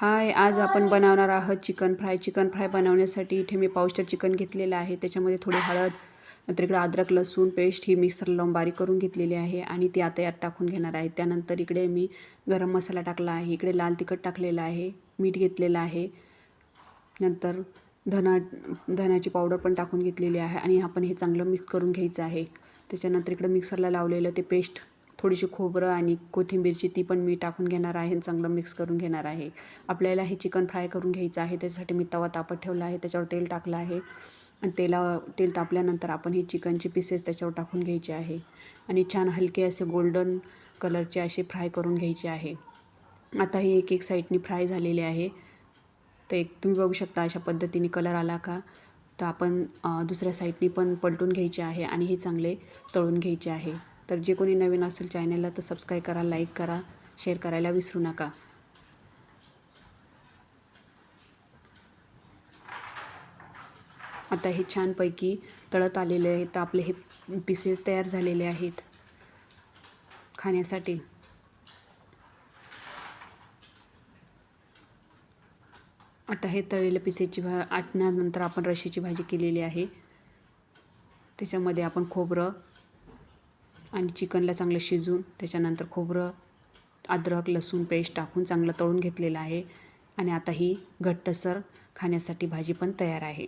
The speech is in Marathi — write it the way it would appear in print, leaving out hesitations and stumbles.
हाय, आज आपण बनवणार आहोत चिकन फ्राय. चिकन फ्राय बनवण्यासाठी इथे मी पावशेर चिकन घेतलेलं आहे. त्याच्यामध्ये थोडी हळद, नंतर इकडे अद्रक लसूण पेस्ट ही मिक्सरला लावून बारीक करून घेतलेली आहे आणि ती आता यात टाकून घेणार आहे. त्यानंतर इकडे मी गरम मसाला टाकला आहे, इकडे लाल तिखट टाकलेलं आहे, मीठ घेतलेलं आहे, नंतर धनाची पावडर पण टाकून घेतलेली आहे आणि आपण हे चांगलं मिक्स करून घ्यायचं आहे. त्याच्यानंतर इकडे मिक्सरला लावलेलं ते पेस्ट, थोडीशी खोबरं आणि कोथिंबीरची ती पण मी टाकून घेणार आहे आणि चांगलं मिक्स करून घेणार आहे. आपल्याला हे चिकन फ्राय करून घ्यायचं आहे. त्याच्यासाठी मी तवा तापत ठेवला आहे, त्याच्यावर तेल टाकलं आहे आणि तेल तापल्यानंतर आपण हे चिकनचे पीसेस त्याच्यावर टाकून घ्यायचे आहे आणि छान हलके असे गोल्डन कलरचे असे फ्राय करून घ्यायचे आहे. आता हे एक साईडनी फ्राय झालेले आहे. तर तुम्ही बघू शकता अशा पद्धतीने कलर आला का, तर आपण दुसऱ्या साईडनी पण पलटून घ्यायचे आहे आणि हे चांगले तळून घ्यायचे आहे. तर जे कोणी नवीन असेल चॅनलला तर सबस्क्राईब करा, लाईक करा, शेअर करायला विसरू नका. आता हे छानपैकी तळत आलेले आहेत. तर आपले हे पीसेस तयार झालेले आहेत खाण्यासाठी. आता हे तळलेल्या पिसेची आटण्यानंतर आपण रश्श्याची भाजी केलेली आहे. त्याच्यामध्ये आपण खोबरं आणि चिकनला चांगलं शिजवून त्याच्यानंतर खोबरं, अद्रक लसूण पेस्ट टाकून चांगलं तळून घेतलेलं आहे आणि आता ही घट्टसर खाण्यासाठी भाजी पण तयार आहे.